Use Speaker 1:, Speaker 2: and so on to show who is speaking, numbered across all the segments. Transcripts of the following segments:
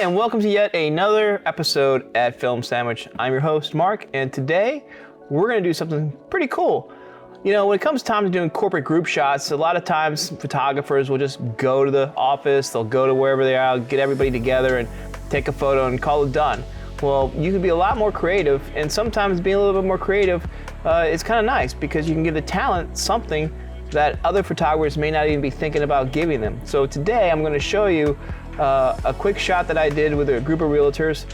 Speaker 1: and welcome to yet another episode at Film Sandwich. I'm your host, Mark, and today we're going to do something pretty cool. You know, when it comes time to doing corporate group shots, a lot of times photographers will just go to the office, they'll go to wherever they are, get everybody together and take a photo and call it done. Well, you can be a lot more creative, and sometimes being a little bit more creative is kind of nice because you can give the talent something that other photographers may not even be thinking about giving them. So today I'm going to show you a quick shot that I did with a group of realtors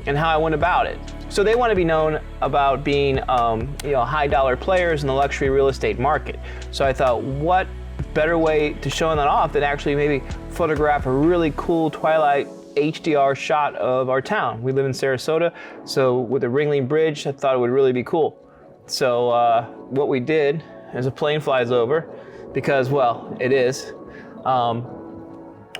Speaker 1: and how I went about it. So they want to be known about being high dollar players in the luxury real estate market. So I thought, what better way to show that off than actually maybe photograph a really cool twilight HDR shot of our town. We live in Sarasota, so with the Ringling Bridge, I thought it would really be cool. So what we did is a plane flies over because, well, it is.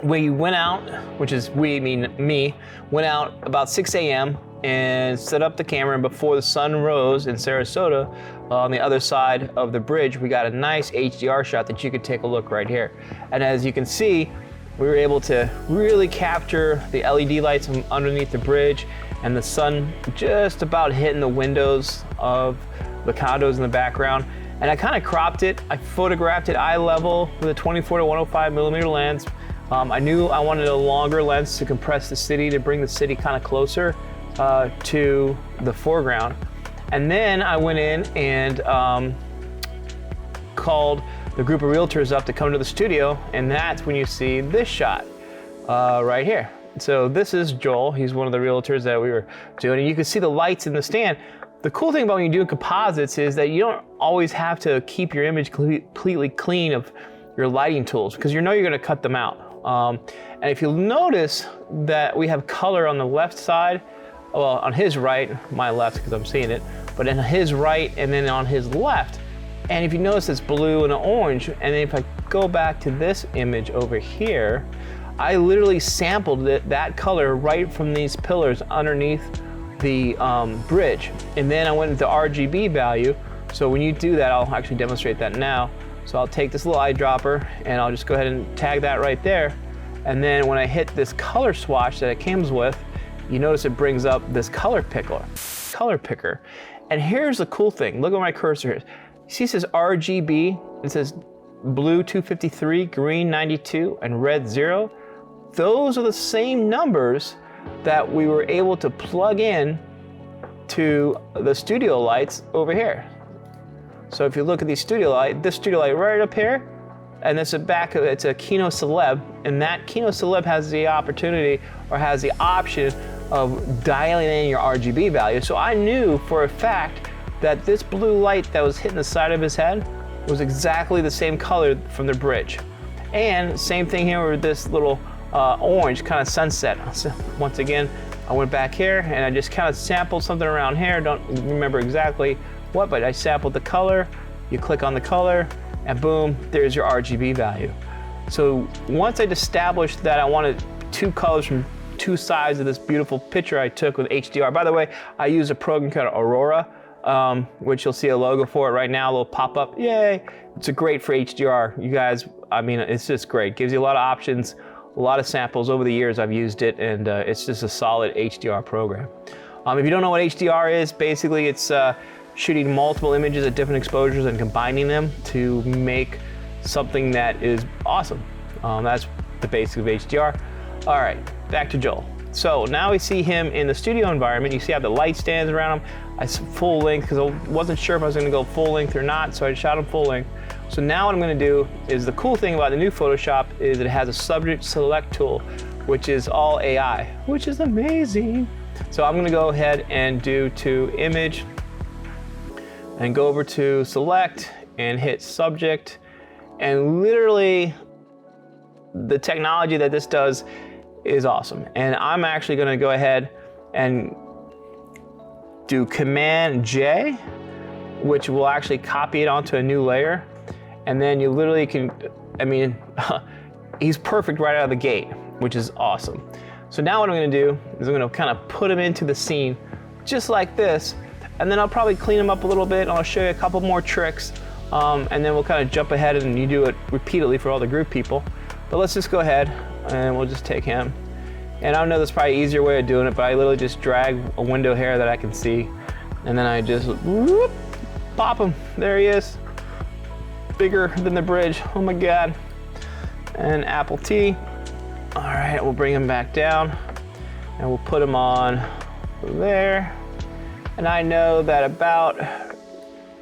Speaker 1: We went out, which is we, mean me, went out about 6 a.m. and set up the camera, and before the sun rose in Sarasota, on the other side of the bridge, we got a nice HDR shot that you could take a look right here. And as you can see, we were able to really capture the LED lights from underneath the bridge and the sun just about hitting the windows of the condos in the background. And I kind of cropped it. I photographed it eye level with a 24 to 105 millimeter lens. I knew I wanted a longer lens to compress the city, to bring the city kind of closer to the foreground. And then I went in and called the group of realtors up to come to the studio, and that's when you see this shot right here. So this is Joel. He's one of the realtors that we were doing, and you can see the lights in the stand. The cool thing about when you do composites is that you don't always have to keep your image completely clean of your lighting tools, because you know you're going to cut them out. And if you'll notice that we have color on the left side, well, on his right, my left because I'm seeing it, but in his right and then on his left. And if you notice, it's blue and orange. And then if I go back to this image over here, I literally sampled that color right from these pillars underneath the bridge. And then I went into RGB value. So when you do that, I'll actually demonstrate that now. So I'll take this little eyedropper and I'll just go ahead and tag that right there. And then when I hit this color swatch that it comes with, you notice it brings up this color picker. And here's the cool thing. Look at my cursor here. You see it says RGB, it says blue 253, green 92, and red 0. Those are the same numbers that we were able to plug in to the studio lights over here. So if you look at these studio light, this studio light right up here, and it's a Kino Celeb, and that Kino Celeb has the opportunity or has the option of dialing in your RGB value. So I knew for a fact that this blue light that was hitting the side of his head was exactly the same color from the bridge. And same thing here with this little orange kind of sunset. So once again, I went back here and I just kind of sampled something around here. Don't remember exactly what, but I sampled the color. You click on the color and boom, there's your RGB value. So once I'd established that I wanted two colors from two sides of this beautiful picture I took with HDR. By the way, I use a program called Aurora, which you'll see a logo for it right now, a little pop-up, yay. It's great for HDR. You guys, I mean, it's just great. Gives you a lot of options, a lot of samples. Over the years I've used it, and it's just a solid HDR program. If you don't know what HDR is, basically it's shooting multiple images at different exposures and combining them to make something that is awesome. That's the basics of HDR. All right, back to Joel. So now we see him in the studio environment. You see how the light stands around him. I full length because I wasn't sure if I was going to go full length or not, so I shot him full length. So now what I'm going to do is, the cool thing about the new Photoshop is that it has a subject select tool, which is all AI, which is amazing. So I'm going to go ahead and do to image and go over to select and hit subject, and literally the technology that this does is awesome. And I'm actually going to go ahead and do Command J, which will actually copy it onto a new layer. And then you literally can, I mean, he's perfect right out of the gate, which is awesome. So now what I'm going to do is I'm going to kind of put him into the scene just like this. And then I'll probably clean him up a little bit, and I'll show you a couple more tricks. And then we'll kind of jump ahead and you do it repeatedly for all the group people. But let's just go ahead and we'll just take him And I know there's probably an easier way of doing it, but I literally just drag a window hair that I can see, and then I just whoop, pop him. There he is. Bigger than the bridge. Oh my God. And apple tea. All right, we'll bring him back down, and we'll put him on there. And I know that about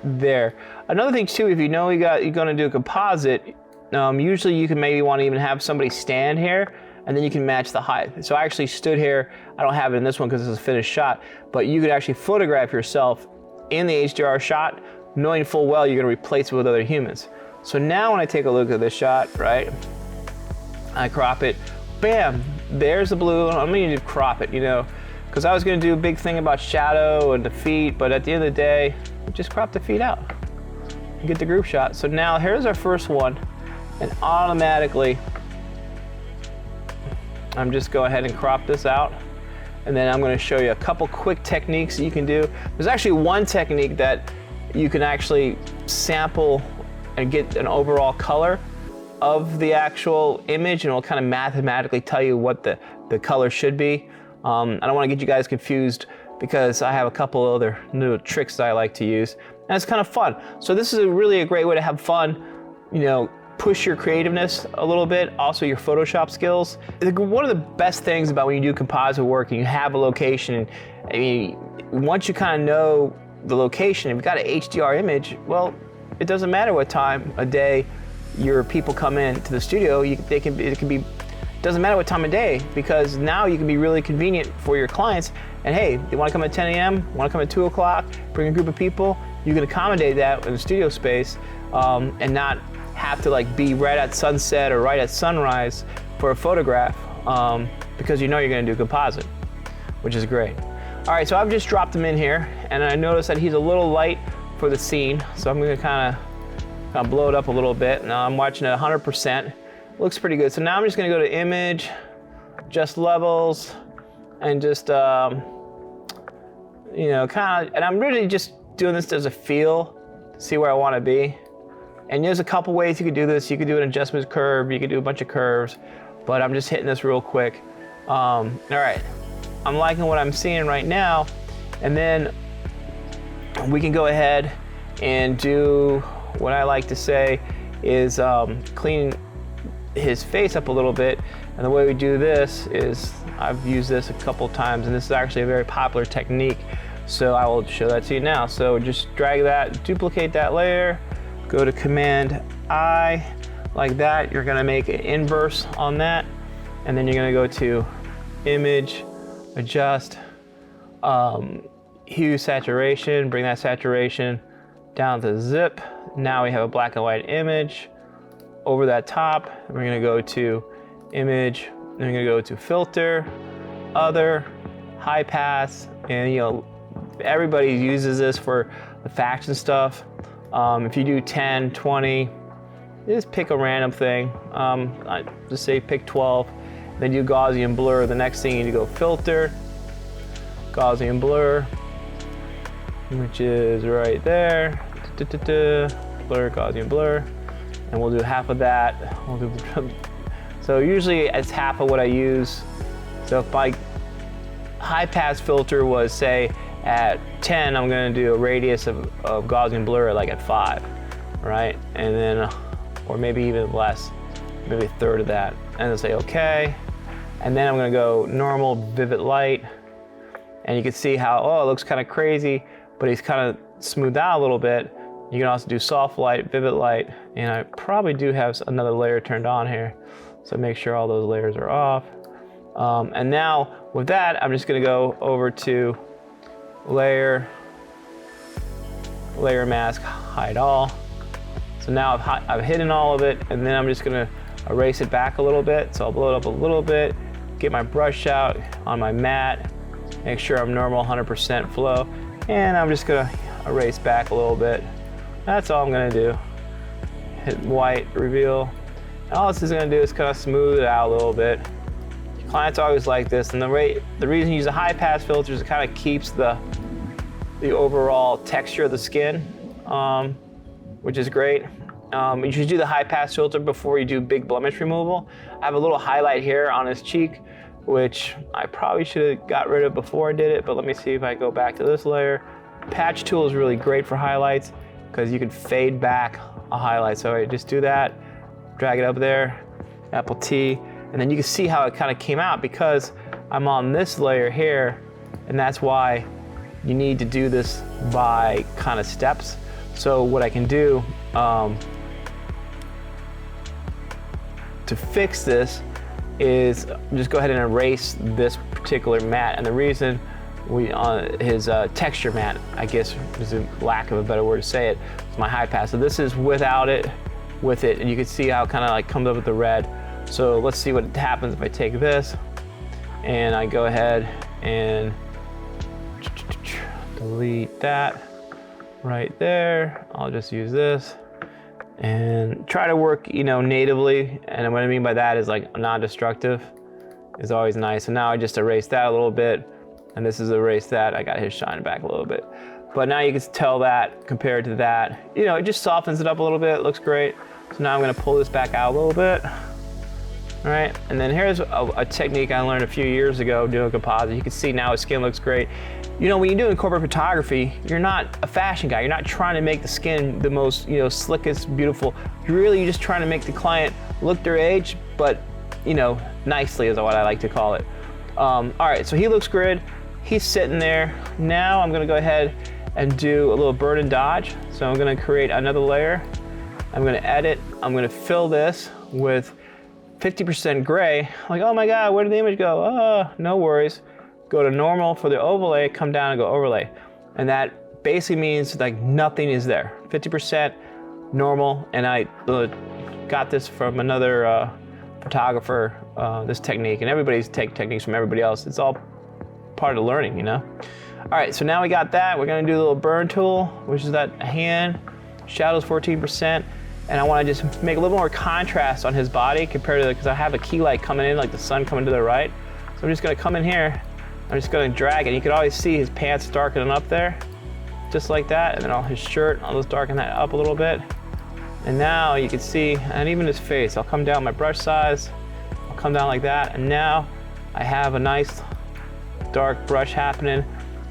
Speaker 1: there. Another thing too, if you know you're gonna do a composite, usually you can maybe want to even have somebody stand here, and then you can match the height. So I actually stood here. I don't have it in this one because it's a finished shot, but you could actually photograph yourself in the HDR shot, knowing full well you're gonna replace it with other humans. So now when I take a look at this shot, right, I crop it, bam, there's the blue. I'm gonna need to crop it, because I was gonna do a big thing about shadow and the feet, but at the end of the day, just crop the feet out and get the group shot. So now here's our first one, and automatically, I'm just go ahead and crop this out, and then I'm gonna show you a couple quick techniques that you can do. There's actually one technique that you can actually sample and get an overall color of the actual image, and it'll kind of mathematically tell you what the color should be. I don't want to get you guys confused because I have a couple other little tricks that I like to use, and it's kind of fun. So this is really a great way to have fun, push your creativeness a little bit, also your Photoshop skills. One of the best things about when you do composite work and you have a location, once you kind of know the location, if you've got an HDR image, well, it doesn't matter what time of day your people come in to the studio. Doesn't matter what time of day, because now you can be really convenient for your clients. And hey, they want to come at 10 a.m., want to come at 2 o'clock, bring a group of people, you can accommodate that in the studio space, and not have to be right at sunset or right at sunrise for a photograph, because you're going to do composite, which is great. All right, so I've just dropped him in here, and I noticed that he's a little light for the scene, so I'm going to kind of blow it up a little bit. Now I'm watching at 100%. Looks pretty good. So now I'm just going to go to image, adjust levels, and just and I'm really just doing this as a feel to see where I want to be. And there's a couple ways you could do this. You could do an adjustment curve, you could do a bunch of curves, but I'm just hitting this real quick. All right, I'm liking what I'm seeing right now, and then we can go ahead and do what I like to say is clean his face up a little bit. And the way we do this is, I've used this a couple times, and this is actually a very popular technique, so I will show that to you now. So just drag that, duplicate that layer, go to Command I, like that. You're gonna make an inverse on that, and then you're gonna go to Image, Adjust, Hue, Saturation, bring that saturation down to zip. Now we have a black and white image. Over that top, we're gonna go to Image, then we're gonna go to Filter, Other, High Pass, and everybody uses this for the faction stuff. If you do 10, 20, just pick a random thing. I just say pick 12, then do Gaussian blur. The next thing you need to go Filter, Gaussian blur, which is right there. Blur, Gaussian blur, and we'll do half of that. So usually it's half of what I use. So if my high pass filter was, say, at 10, I'm gonna do a radius of Gaussian blur at 5, right? And then, or maybe even less, maybe a third of that. And then say okay. And then I'm gonna go normal, vivid light. And you can see how, it looks kind of crazy, but he's kind of smoothed out a little bit. You can also do soft light, vivid light, and I probably do have another layer turned on here. So make sure all those layers are off. And now with that, I'm just gonna go over to layer mask, hide all. So now I've hidden all of it, and then I'm just gonna erase it back a little bit. So I'll blow it up a little bit, get my brush out on my mat, make sure I'm normal 100% flow, and I'm just gonna erase back a little bit. That's all I'm gonna do. Hit white, reveal. And all this is gonna do is kind of smooth it out a little bit. Clients always like this, and the reason you use a high pass filter is it kind of keeps the overall texture of the skin, which is great. You should do the high pass filter before you do big blemish removal. I have a little highlight here on his cheek. which I probably should have got rid of before I did it, but let me see if I go back to this layer. Patch tool is really great for highlights because you can fade back a highlight. So I just do that, drag it up there, Apple T, and then you can see how it kind of came out because I'm on this layer here, and that's why you need to do this by kind of steps. So what I can do to fix this is just go ahead and erase this particular matte. And the reason we on his texture matte, I guess is a lack of a better word to say it, it's my high pass. So this is without it, with it, and you can see how it kind of like comes up with the red. So let's see what happens if I take this and I go ahead and delete that right there. I'll just use this and try to work, you know, natively. And what I mean by that is like non-destructive is always nice. So now I just erased that a little bit, and this is erased that. I got his shine back a little bit. But now you can tell that compared to that, you know, it just softens it up a little bit. It looks great. So now I'm gonna pull this back out a little bit. All right, and then here's a technique I learned a few years ago doing composite. You can see now his skin looks great. You know, when you're doing corporate photography, you're not a fashion guy. You're not trying to make the skin the most, you know, slickest, beautiful. You're just trying to make the client look their age, but, you know, nicely is what I like to call it. All right, so he looks good. He's sitting there. Now I'm gonna go ahead and do a little burn and dodge. So I'm gonna create another layer. I'm gonna edit. I'm gonna fill this with 50% gray. Like, oh my God, where did the image go? Oh, no worries. Go to normal for the overlay, come down and go overlay. And that basically means like nothing is there. 50% normal, and I got this from another photographer, this technique, and everybody's techniques from everybody else. It's all part of the learning, you know? All right, so now we got that. We're gonna do a little burn tool, which is that hand, shadows 14%. And I want to just make a little more contrast on his body compared to because I have a key light coming in, like the sun coming to the right. So I'm just going to come in here. I'm just going to drag it. You can always see his pants darkening up there, just like that. And then his shirt, I'll just darken that up a little bit. And now you can see, and even his face, I'll come down my brush size. I'll come down like that. And now I have a nice dark brush happening.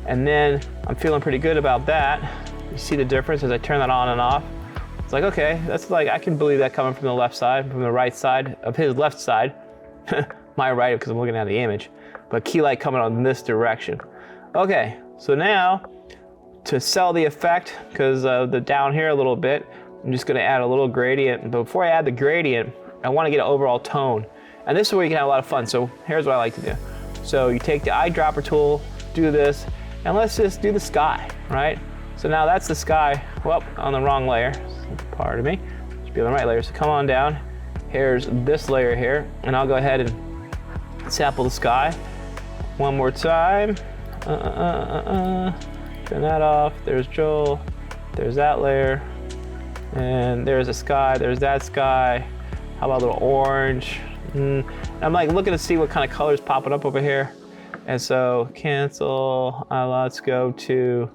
Speaker 1: And then I'm feeling pretty good about that. You see the difference as I turn that on and off. It's like, okay, that's like, I can believe that coming from the left side, from the right side of his left side. My right, because I'm looking at the image. But key light coming on this direction. Okay, so now to sell the effect, because of the down here a little bit, I'm just gonna add a little gradient. But before I add the gradient, I wanna get an overall tone. And this is where you can have a lot of fun. So here's what I like to do. So you take the eyedropper tool, do this, and let's just do the sky, right? So now that's the sky, well, on the wrong layer. Pardon me, should be on the right layer. So come on down, here's this layer here, and I'll go ahead and sample the sky. One more time, turn that off, there's Joel, there's that layer, and there's a sky, there's that sky. How about a little orange? I'm like looking to see what kind of colors popping up over here. And so cancel, let's go to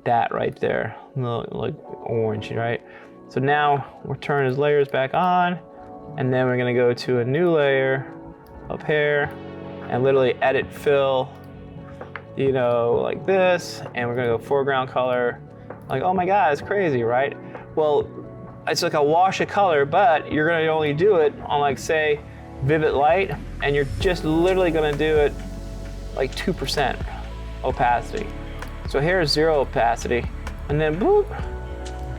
Speaker 1: that right there, like orange, right? So now we'll turn his layers back on, and then we're gonna go to a new layer up here and literally edit fill, you know, like this, and we're gonna go foreground color. Like, oh my God, it's crazy, right? Well, it's like a wash of color, but you're gonna only do it on like say vivid light, and you're just literally gonna do it like 2% opacity. So here's 0 opacity, and then boop.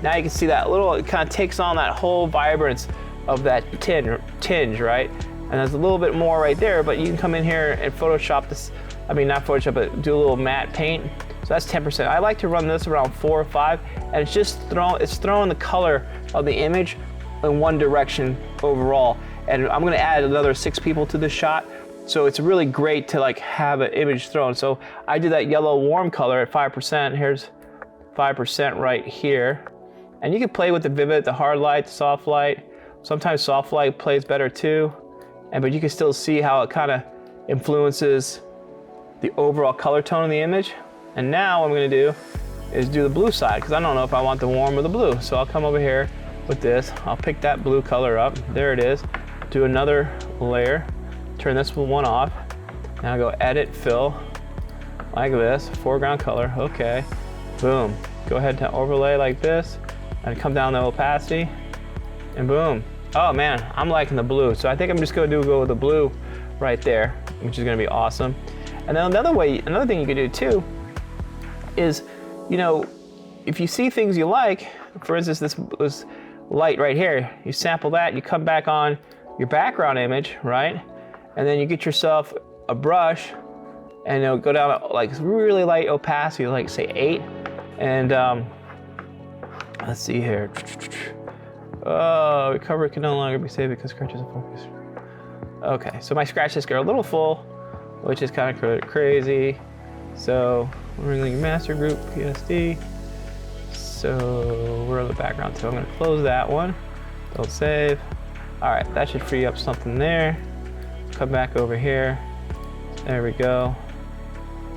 Speaker 1: Now you can see that little, it kind of takes on that whole vibrance of that tinge, right? And there's a little bit more right there, but you can come in here and Photoshop this, I mean not Photoshop, but do a little matte paint. So that's 10%. I like to run this around 4 or 5, and it's just throwing the color of the image in one direction overall. And I'm gonna add another 6 people to this shot. So it's really great to like have an image thrown. So I did that yellow warm color at 5%. Here's 5% right here. And you can play with the vivid, the hard light, the soft light. Sometimes soft light plays better too. But you can still see how it kind of influences the overall color tone of the image. And now what I'm gonna do is do the blue side, because I don't know if I want the warm or the blue. So I'll come over here with this. I'll pick that blue color up. There it is. Do another layer. Turn this one off. Now go edit, fill, like this, foreground color, okay. Boom, go ahead to overlay like this, and come down to opacity, and boom. Oh man, I'm liking the blue. So I think I'm just gonna go with the blue right there, which is gonna be awesome. And then another thing you could do too, is, you know, if you see things you like, for instance, this light right here, you sample that, you come back on your background image, right? And then you get yourself a brush, and it'll go down to like really light opacity, like say 8. And let's see here. Oh, recovery can no longer be saved because scratches are focused. Okay, so my scratch discs are a little full, which is kind of crazy. So we're going to master group PSD. So we're on the background too. I'm going to close that one. Don't save. All right, that should free up something there. Come back over here. There we go.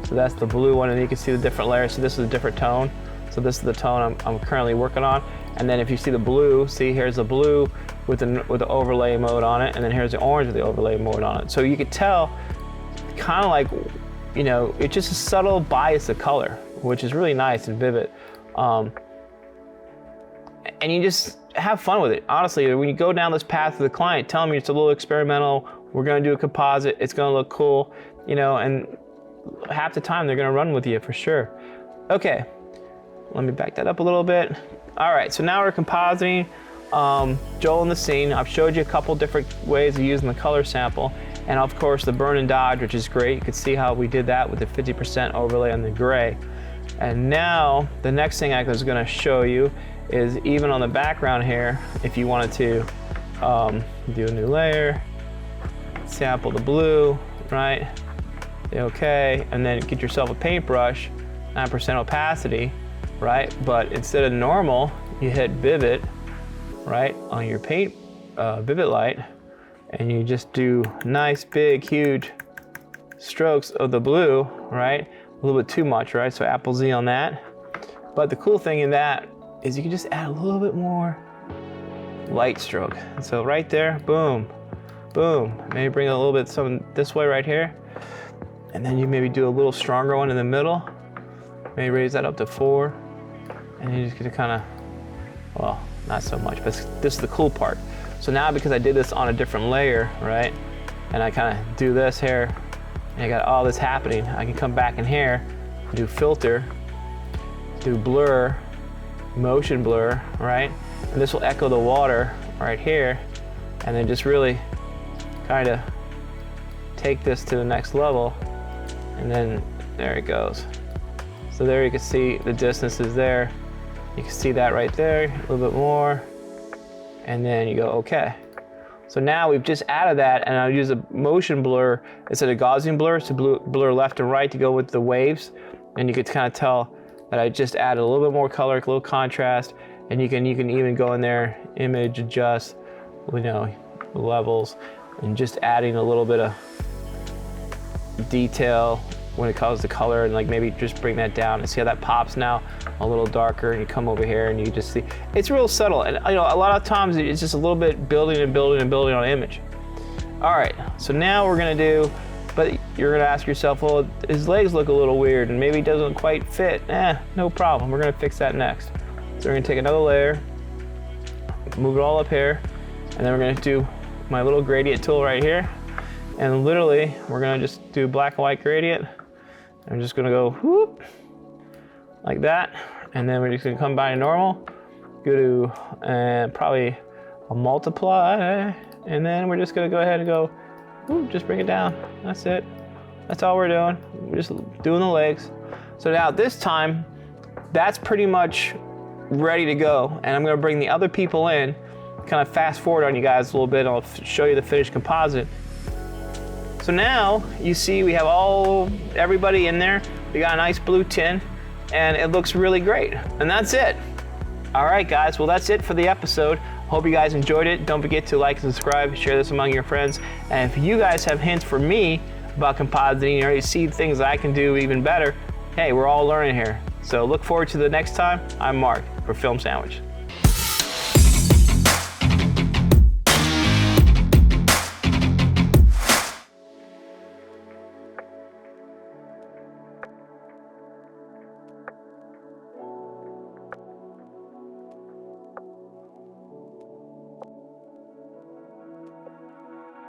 Speaker 1: So that's the blue one, and you can see the different layers. So this is a different tone. So this is the tone I'm currently working on. And then if you see the blue, see here's the blue with the overlay mode on it, and then here's the orange with the overlay mode on it. So you could tell, kind of like, you know, it's just a subtle bias of color, which is really nice and vivid. And you just have fun with it. Honestly, when you go down this path to the client, tell them it's a little experimental, we're gonna do a composite, it's gonna look cool, you know, and half the time they're gonna run with you for sure. Okay, let me back that up a little bit. All right, so now we're compositing Joel in the scene. I've showed you a couple different ways of using the color sample, and of course the burn and dodge, which is great. You can see how we did that with the 50% overlay on the gray. And now the next thing I was gonna show you is even on the background here, if you wanted to do a new layer, sample the blue, right? Okay, and then get yourself a paintbrush, 9% opacity, right? But instead of normal, you hit vivid, right, on your paint vivid light, and you just do nice, big, huge strokes of the blue, right? A little bit too much, right? So Apple Z on that. But the cool thing in that is you can just add a little bit more light stroke. And so right there, boom, boom. Maybe bring a little bit some this way right here. And then you maybe do a little stronger one in the middle. Maybe raise that up to 4. And you're just gonna kind of, well, not so much, but this is the cool part. So now because I did this on a different layer, right? And I kind of do this here, and I got all this happening. I can come back in here, do filter, do blur, motion blur, right? And this will echo the water right here, and then just really kind of take this to the next level, and then there it goes. So there you can see the distance is there. You can see that right there, a little bit more, and then you go, okay. So now we've just added that, and I'll use a motion blur instead of Gaussian blur, so blur left and right to go with the waves, and you could kind of tell that I just added a little bit more color, a little contrast, and you can even go in there, image, adjust, you know, levels, and just adding a little bit of detail when it comes to color, and like maybe just bring that down and see how that pops now a little darker, and you come over here and you just see it's real subtle. And you know, a lot of times it's just a little bit building and building and building on an image. All right, so now we're gonna do, but you're gonna ask yourself, well, his legs look a little weird and maybe it doesn't quite fit. No problem, we're gonna fix that next. So we're gonna take another layer, move it all up here, and then we're gonna do my little gradient tool right here, and literally we're gonna just do black and white gradient. I'm just gonna go whoop, like that, and then we're just gonna come by to normal, go to probably a multiply, and then we're just gonna go ahead and go, whoop, just bring it down. That's it. That's all we're doing. We're just doing the legs. So now this time, that's pretty much ready to go, and I'm gonna bring the other people in, kind of fast forward on you guys a little bit, and I'll show you the finished composite. So now you see we have everybody in there. We got a nice blue tin, and it looks really great. And that's it. All right, guys. Well, that's it for the episode. Hope you guys enjoyed it. Don't forget to like and subscribe, share this among your friends. And if you guys have hints for me about compositing, or you see things that I can do even better, hey, we're all learning here. So look forward to the next time. I'm Mark for Film Sandwich.